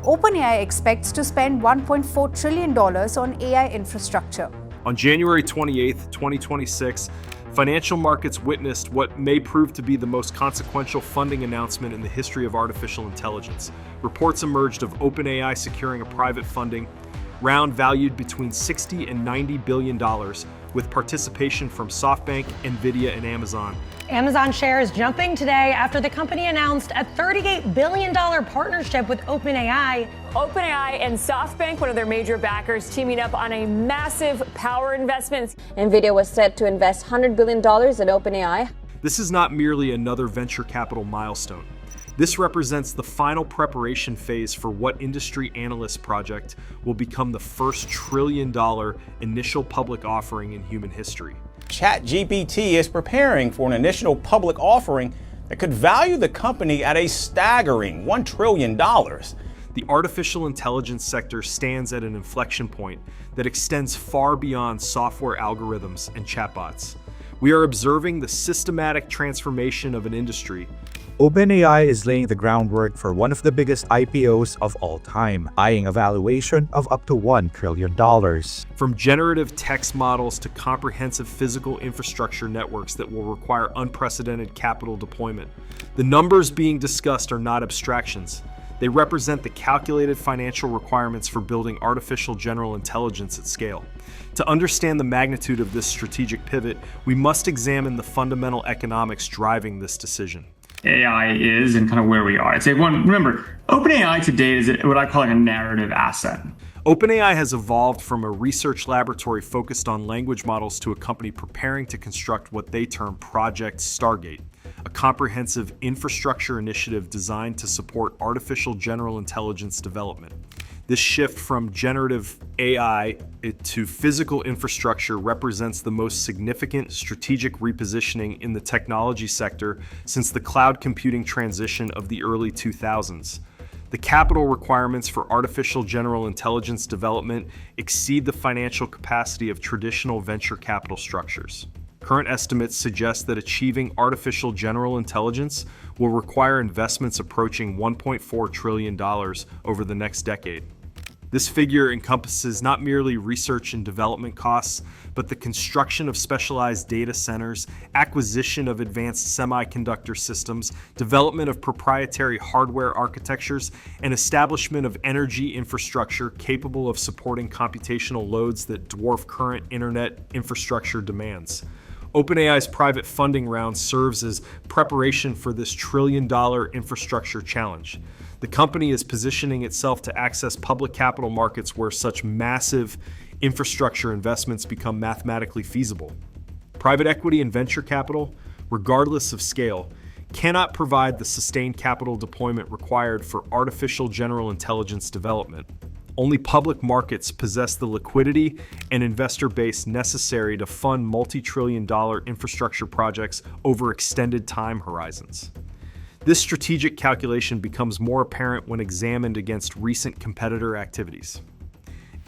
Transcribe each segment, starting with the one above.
OpenAI expects to spend $1.4 trillion on AI infrastructure. On January 28, 2026, financial markets witnessed what may prove to be the most consequential funding announcement in the history of artificial intelligence. Reports emerged of OpenAI securing a private funding round valued between $60 and $90 billion, with participation from SoftBank, Nvidia, and Amazon. Amazon shares jumping today after the company announced a $38 billion partnership with OpenAI. OpenAI and SoftBank, one of their major backers, teaming up on a massive power investment. Nvidia was set to invest $100 billion in OpenAI. This is not merely another venture capital milestone. This represents the final preparation phase for what industry analysts project will become the first trillion-dollar initial public offering in human history. ChatGPT is preparing for an initial public offering that could value the company at a staggering $1 trillion. The artificial intelligence sector stands at an inflection point that extends far beyond software algorithms and chatbots. We are observing the systematic transformation of an industry. OpenAI is laying the groundwork for one of the biggest IPOs of all time, eyeing a valuation of up to $1 trillion. From generative text models to comprehensive physical infrastructure networks that will require unprecedented capital deployment, the numbers being discussed are not abstractions. They represent the calculated financial requirements for building artificial general intelligence at scale. To understand the magnitude of this strategic pivot, we must examine the fundamental economics driving this decision. AI is and kind of where we are. I'd say remember, OpenAI today is what I call a narrative asset. OpenAI has evolved from a research laboratory focused on language models to a company preparing to construct what they term Project Stargate, a comprehensive infrastructure initiative designed to support artificial general intelligence development. This shift from generative AI to physical infrastructure represents the most significant strategic repositioning in the technology sector since the cloud computing transition of the early 2000s. The capital requirements for artificial general intelligence development exceed the financial capacity of traditional venture capital structures. Current estimates suggest that achieving artificial general intelligence will require investments approaching $1.4 trillion over the next decade. This figure encompasses not merely research and development costs, but the construction of specialized data centers, acquisition of advanced semiconductor systems, development of proprietary hardware architectures, and establishment of energy infrastructure capable of supporting computational loads that dwarf current internet infrastructure demands. OpenAI's private funding round serves as preparation for this trillion-dollar infrastructure challenge. The company is positioning itself to access public capital markets where such massive infrastructure investments become mathematically feasible. Private equity and venture capital, regardless of scale, cannot provide the sustained capital deployment required for artificial general intelligence development. Only public markets possess the liquidity and investor base necessary to fund multi-trillion-dollar infrastructure projects over extended time horizons. This strategic calculation becomes more apparent when examined against recent competitor activities.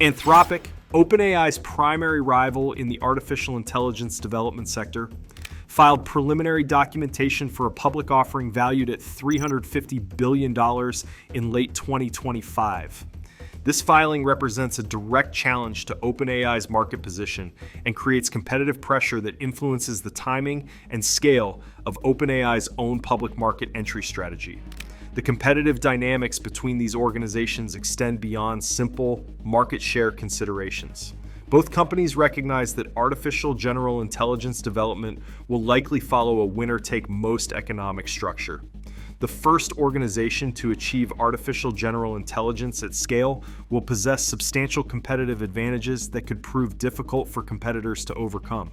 Anthropic, OpenAI's primary rival in the artificial intelligence development sector, filed preliminary documentation for a public offering valued at $350 billion in late 2025. This filing represents a direct challenge to OpenAI's market position and creates competitive pressure that influences the timing and scale of OpenAI's own public market entry strategy. The competitive dynamics between these organizations extend beyond simple market share considerations. Both companies recognize that artificial general intelligence development will likely follow a winner-take-most economic structure. The first organization to achieve artificial general intelligence at scale will possess substantial competitive advantages that could prove difficult for competitors to overcome.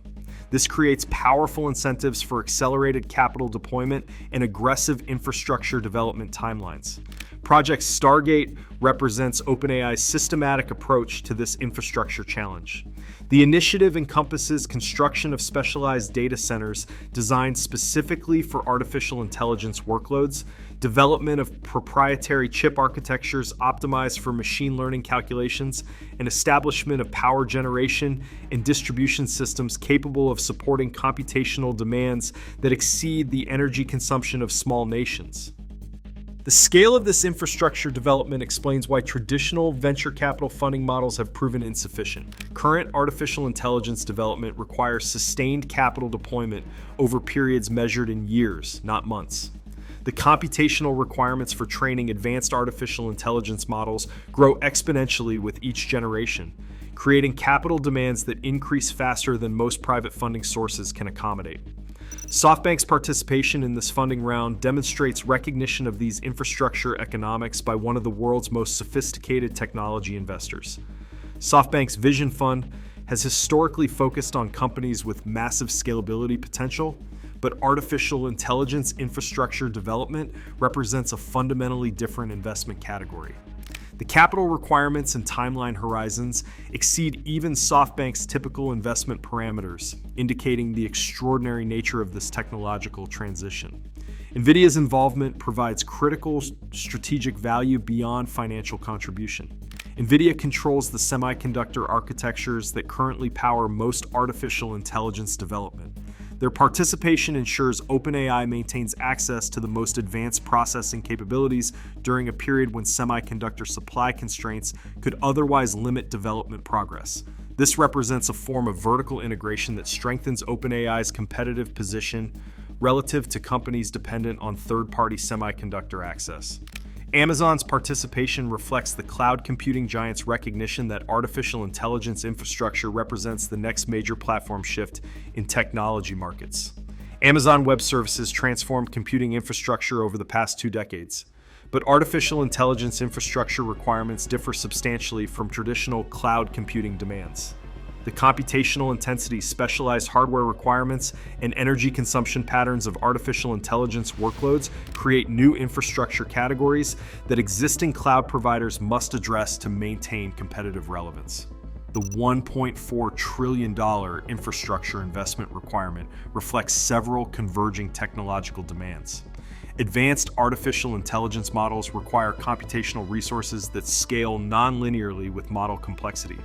This creates powerful incentives for accelerated capital deployment and aggressive infrastructure development timelines. Project Stargate represents OpenAI's systematic approach to this infrastructure challenge. The initiative encompasses construction of specialized data centers designed specifically for artificial intelligence workloads, development of proprietary chip architectures optimized for machine learning calculations, and establishment of power generation and distribution systems capable of supporting computational demands that exceed the energy consumption of small nations. The scale of this infrastructure development explains why traditional venture capital funding models have proven insufficient. Current artificial intelligence development requires sustained capital deployment over periods measured in years, not months. The computational requirements for training advanced artificial intelligence models grow exponentially with each generation, creating capital demands that increase faster than most private funding sources can accommodate. SoftBank's participation in this funding round demonstrates recognition of these infrastructure economics by one of the world's most sophisticated technology investors. SoftBank's Vision Fund has historically focused on companies with massive scalability potential, but artificial intelligence infrastructure development represents a fundamentally different investment category. The capital requirements and timeline horizons exceed even SoftBank's typical investment parameters, indicating the extraordinary nature of this technological transition. Nvidia's involvement provides critical strategic value beyond financial contribution. Nvidia controls the semiconductor architectures that currently power most artificial intelligence development. Their participation ensures OpenAI maintains access to the most advanced processing capabilities during a period when semiconductor supply constraints could otherwise limit development progress. This represents a form of vertical integration that strengthens OpenAI's competitive position relative to companies dependent on third-party semiconductor access. Amazon's participation reflects the cloud computing giant's recognition that artificial intelligence infrastructure represents the next major platform shift in technology markets. Amazon Web Services transformed computing infrastructure over the past 2 decades, but artificial intelligence infrastructure requirements differ substantially from traditional cloud computing demands. The computational intensity, specialized hardware requirements, and energy consumption patterns of artificial intelligence workloads create new infrastructure categories that existing cloud providers must address to maintain competitive relevance. The $1.4 trillion infrastructure investment requirement reflects several converging technological demands. Advanced artificial intelligence models require computational resources that scale non-linearly with model complexity.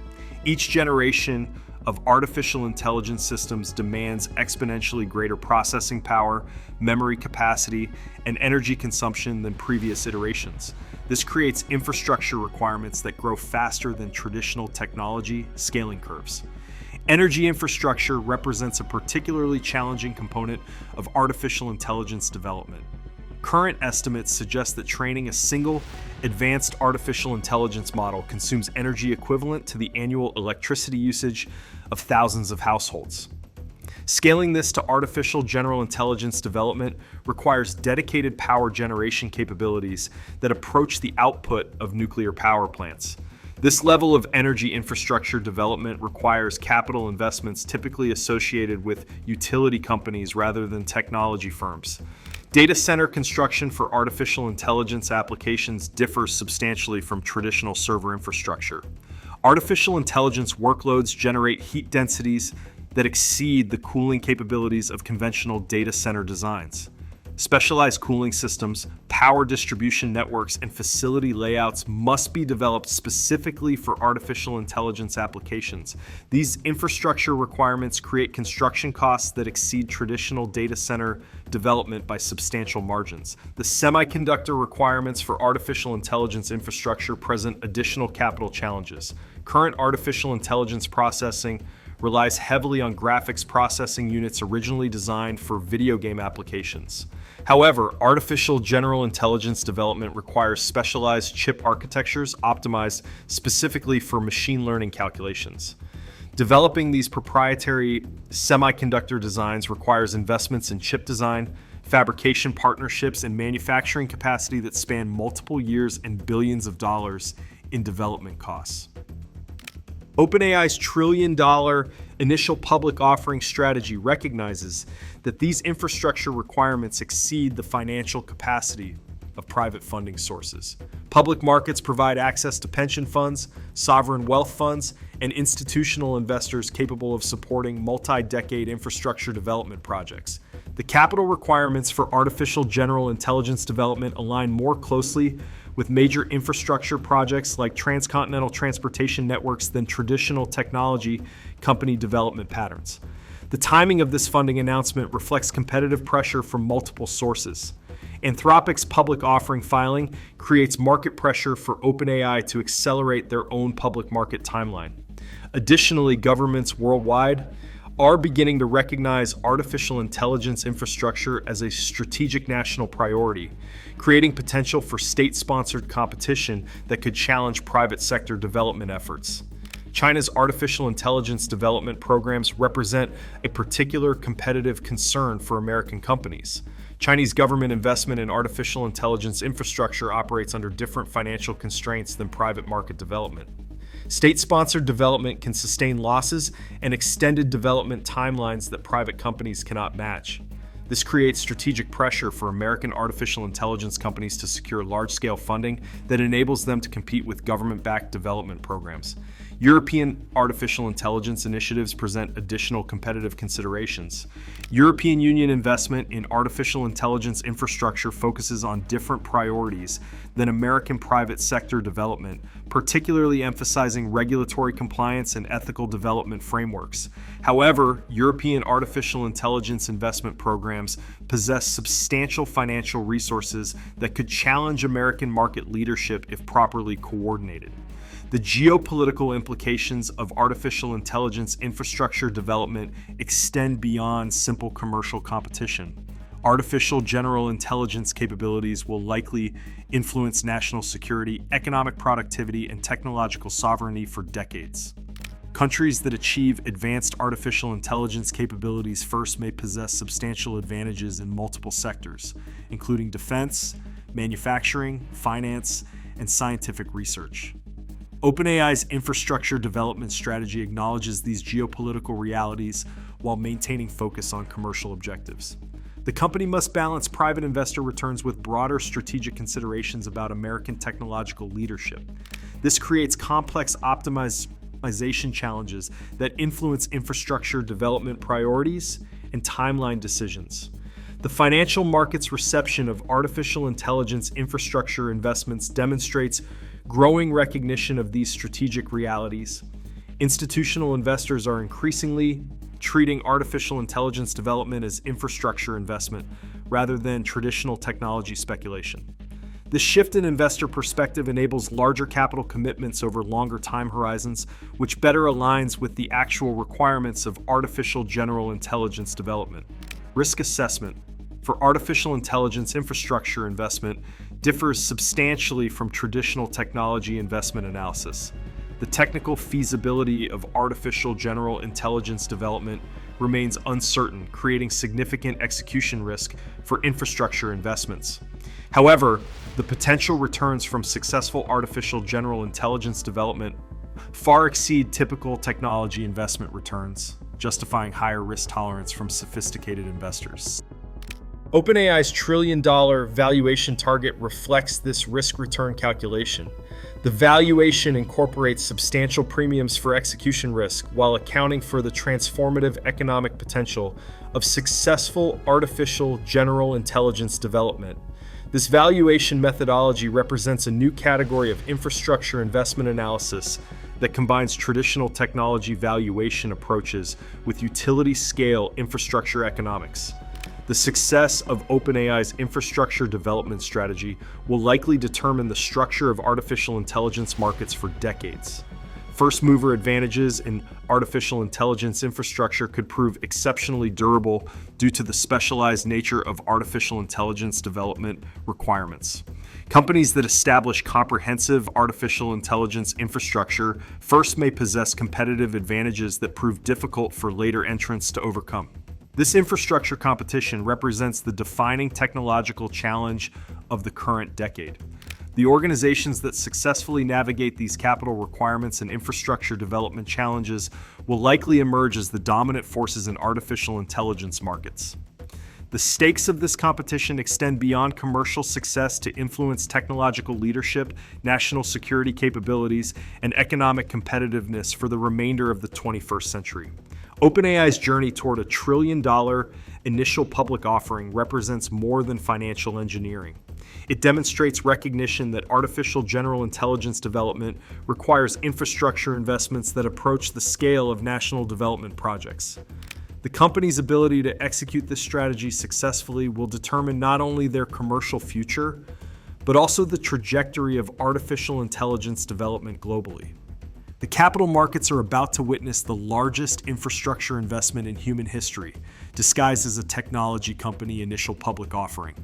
Each generation of artificial intelligence systems demands exponentially greater processing power, memory capacity, and energy consumption than previous iterations. This creates infrastructure requirements that grow faster than traditional technology scaling curves. Energy infrastructure represents a particularly challenging component of artificial intelligence development. Current estimates suggest that training a single advanced artificial intelligence model consumes energy equivalent to the annual electricity usage of thousands of households. Scaling this to artificial general intelligence development requires dedicated power generation capabilities that approach the output of nuclear power plants. This level of energy infrastructure development requires capital investments typically associated with utility companies rather than technology firms. Data center construction for artificial intelligence applications differs substantially from traditional server infrastructure. Artificial intelligence workloads generate heat densities that exceed the cooling capabilities of conventional data center designs. Specialized cooling systems, power distribution networks, and facility layouts must be developed specifically for artificial intelligence applications. These infrastructure requirements create construction costs that exceed traditional data center development by substantial margins. The semiconductor requirements for artificial intelligence infrastructure present additional capital challenges. Current artificial intelligence processing relies heavily on graphics processing units originally designed for video game applications. However, artificial general intelligence development requires specialized chip architectures optimized specifically for machine learning calculations. Developing these proprietary semiconductor designs requires investments in chip design, fabrication partnerships, and manufacturing capacity that span multiple years and billions of dollars in development costs. OpenAI's trillion-dollar initial public offering strategy recognizes that these infrastructure requirements exceed the financial capacity of private funding sources. Public markets provide access to pension funds, sovereign wealth funds, and institutional investors capable of supporting multi-decade infrastructure development projects. The capital requirements for artificial general intelligence development align more closely with major infrastructure projects like transcontinental transportation networks than traditional technology company development patterns. The timing of this funding announcement reflects competitive pressure from multiple sources. Anthropic's public offering filing creates market pressure for OpenAI to accelerate their own public market timeline. Additionally, governments worldwide are beginning to recognize artificial intelligence infrastructure as a strategic national priority, creating potential for state-sponsored competition that could challenge private sector development efforts. China's artificial intelligence development programs represent a particular competitive concern for American companies. Chinese government investment in artificial intelligence infrastructure operates under different financial constraints than private market development. State-sponsored development can sustain losses and extended development timelines that private companies cannot match. This creates strategic pressure for American artificial intelligence companies to secure large-scale funding that enables them to compete with government-backed development programs. European artificial intelligence initiatives present additional competitive considerations. European Union investment in artificial intelligence infrastructure focuses on different priorities than American private sector development, particularly emphasizing regulatory compliance and ethical development frameworks. However, European artificial intelligence investment programs possess substantial financial resources that could challenge American market leadership if properly coordinated. The geopolitical implications of artificial intelligence infrastructure development extend beyond simple commercial competition. Artificial general intelligence capabilities will likely influence national security, economic productivity, and technological sovereignty for decades. Countries that achieve advanced artificial intelligence capabilities first may possess substantial advantages in multiple sectors, including defense, manufacturing, finance, and scientific research. OpenAI's infrastructure development strategy acknowledges these geopolitical realities while maintaining focus on commercial objectives. The company must balance private investor returns with broader strategic considerations about American technological leadership. This creates complex optimization challenges that influence infrastructure development priorities and timeline decisions. The financial market's reception of artificial intelligence infrastructure investments demonstrates growing recognition of these strategic realities. Institutional investors are increasingly treating artificial intelligence development as infrastructure investment rather than traditional technology speculation. This shift in investor perspective enables larger capital commitments over longer time horizons, which better aligns with the actual requirements of artificial general intelligence development. Risk assessment for artificial intelligence infrastructure investment differs substantially from traditional technology investment analysis. The technical feasibility of artificial general intelligence development remains uncertain, creating significant execution risk for infrastructure investments. However, the potential returns from successful artificial general intelligence development far exceed typical technology investment returns, justifying higher risk tolerance from sophisticated investors. OpenAI's trillion-dollar valuation target reflects this risk-return calculation. The valuation incorporates substantial premiums for execution risk while accounting for the transformative economic potential of successful artificial general intelligence development. This valuation methodology represents a new category of infrastructure investment analysis that combines traditional technology valuation approaches with utility-scale infrastructure economics. The success of OpenAI's infrastructure development strategy will likely determine the structure of artificial intelligence markets for decades. First-mover advantages in artificial intelligence infrastructure could prove exceptionally durable due to the specialized nature of artificial intelligence development requirements. Companies that establish comprehensive artificial intelligence infrastructure first may possess competitive advantages that prove difficult for later entrants to overcome. This infrastructure competition represents the defining technological challenge of the current decade. The organizations that successfully navigate these capital requirements and infrastructure development challenges will likely emerge as the dominant forces in artificial intelligence markets. The stakes of this competition extend beyond commercial success to influence technological leadership, national security capabilities, and economic competitiveness for the remainder of the 21st century. OpenAI's journey toward a $1 trillion initial public offering represents more than financial engineering. It demonstrates recognition that artificial general intelligence development requires infrastructure investments that approach the scale of national development projects. The The company's ability to execute this strategy successfully will determine not only their commercial future, but also the trajectory of artificial intelligence development globally. The capital markets are about to witness the largest infrastructure investment in human history, disguised as a technology company initial public offering.